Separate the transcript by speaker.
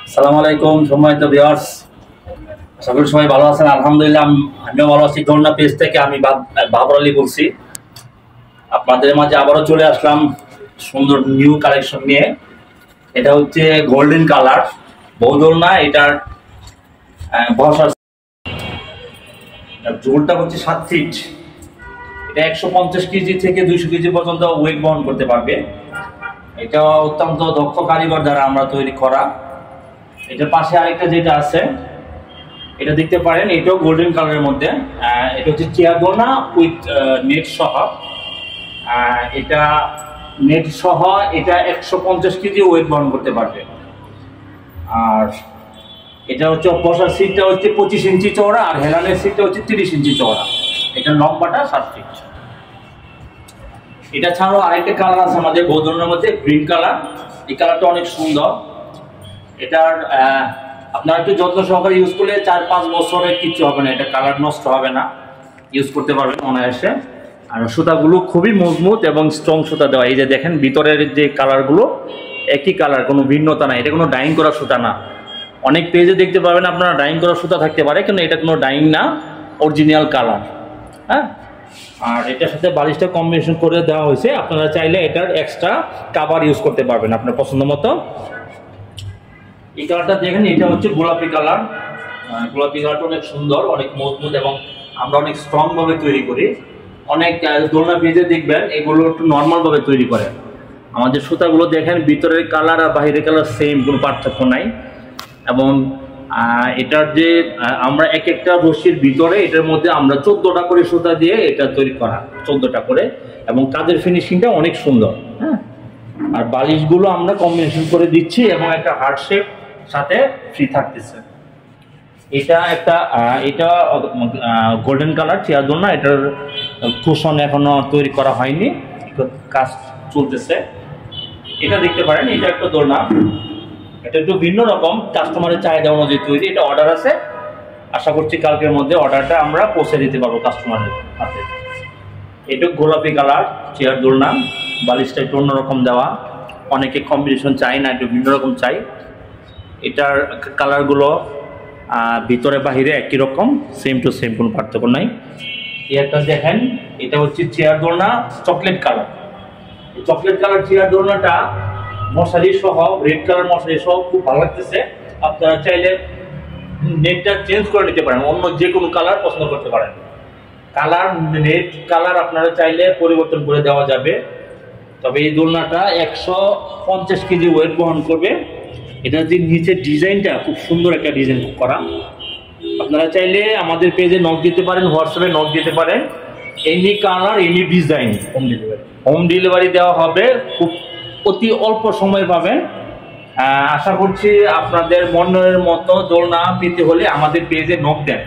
Speaker 1: আসসালামু আলাইকুম সম্মানিত ভিউয়ার্স, আশা করি সবাই ভালো আছেন। আলহামদুলিল্লাহ আমিও ভালো আছি। দোলনা পেজ থেকে আমি বাবর আলী বলছি। আপনাদের মাঝে আবারও চলে আসলাম সুন্দর নিউ কালেকশন নিয়ে। এটা হচ্ছে গোল্ডেন কালার বউ দোলনা। এটার বসার ঝুলটা হচ্ছে 7 ফিট। এটা 150 কেজি থেকে 200 কেজি পর্যন্ত ওয়েট বহন করতে পারবে। এটা অত্যন্ত দক্ষ কারিগর দ্বারা আমরা তৈরি করা। এটার পাশে আরেকটা যেটা আছে এটা দেখতে পারেন, এটাও গোল্ডেন কালারের মধ্যে। এটা হচ্ছে চেয়ার দোলনা উইথ নেট সহ। এটা নেট সহ এটা 150 কেজি ওয়েট বহন করতে পারবে। আর এটা হচ্ছে বসার সিটটা হচ্ছে 25 ইঞ্চি চওড়া, আর হেলানের সিটটা হচ্ছে 30 ইঞ্চি চওড়া। এটা লম্বাটা 7 ফিট। এটা ছাড়াও আরেকটা কালার আছে আমাদের বৌদনের মধ্যে, গ্রিন কালার। এই কালারটা অনেক সুন্দর। এটার আপনারা একটু যত্ন সহকারে ইউজ করলে 4-5 বছরে কিচ্ছু হবে না, এটা কালার নষ্ট হবে না, ইউজ করতে পারবেন অনায়াসে। আর সুতাগুলো খুবই মজবুত এবং স্ট্রং সুতা দেওয়া। এই যে দেখেন ভিতরের যে কালারগুলো একই কালার, কোনো ভিন্নতা নাই। এটা কোনো ডাইং করা সুতা না। অনেক পেজে দেখতে পাবেন আপনারা ডাইং করা সুতা থাকতে পারে, কিন্তু এটা কোনো ডাইং না, অরিজিনাল কালার। হ্যাঁ, আর এটার সাথে বালিশটা কম্বিনেশন করে দেওয়া হয়েছে। আপনারা চাইলে এটার এক্সট্রা কাভার ইউজ করতে পারবেন আপনার পছন্দ মতো। এই কালারটা দেখেন, এটা হচ্ছে গোলাপি কালার। গোলাপি কালারটা অনেক সুন্দর, অনেক মজবুত এবং আমরা অনেক স্ট্রং ভাবে তৈরি করি। অনেক দোলনা পেজে দেখবেন এগুলো একটু নর্মাল ভাবে তৈরি করে। আমাদের সুতাগুলো দেখেন ভিতরের কালার আর বাইরের কালার সেম, কোনো পার্থক্য নাই। এবং এটার যে আমরা এক একটা রশির ভিতরে এটার মধ্যে আমরা 14টা করে সুতা দিয়ে এটা তৈরি করা, 14টা করে। এবং কাজের ফিনিশিংটা অনেক সুন্দর। হ্যাঁ, আর বালিশগুলো আমরা কম্বিনেশন করে দিচ্ছি এবং একটা হার্ট শেপ সাথে ফ্রি থাকতেছে। এটা একটা এটা গোল্ডেন কালার চেয়ার দোলনা। এটার কুশন এখনো তৈরি করা হয়নি, কাজ চলতেছে। এটা দেখতে পারেন, এটা একটা দোলনা। এটা একটু ভিন্ন রকম, কাস্টমারের চাহিদা অনুযায়ী তৈরি। এটা অর্ডার আছে, আশা করছি কালকের মধ্যে অর্ডারটা আমরা পৌঁছে দিতে পারবো কাস্টমারের হাতে। এটা গোলাপি কালার চেয়ার দোলনা, বালিশটা একটু অন্যরকম দেওয়া। অনেকে কম্বিনেশন চাই না, একটু ভিন্ন রকম চাই। এটার কালারগুলো ভিতরে বাহিরে একই রকম, সেম টু সেম, কোনো পার্থক্য নাই। একটা দেখেন, এটা হচ্ছে চেয়ার দোলনা চকলেট কালার। এই চকলেট কালার চেয়ার দোলনাটা মশারি সহ, রেড কালার মশারি সহ খুব ভালো লাগতেছে। আপনারা চাইলে নেটটা চেঞ্জ করে নিতে পারেন, অন্য যে কোনো কালার পছন্দ করতে পারেন। কালার নেট কালার আপনারা চাইলে পরিবর্তন করে দেওয়া যাবে। তবে এই দোলনাটা 150 কেজি ওয়েট বহন করবে। এটা যে নিচের ডিজাইনটা খুব সুন্দর একটা ডিজাইন করা। আপনারা চাইলে আমাদের পেজে নক দিতে পারেন, হোয়াটসঅ্যাপে নক দিতে পারেন। Any colour any design home delivery দেওয়া হবে। খুব অতি অল্প সময় পাবেন। আশা করছি আপনাদের মনের মতো দোলনা পেতে হলে আমাদের পেজে নক দেন।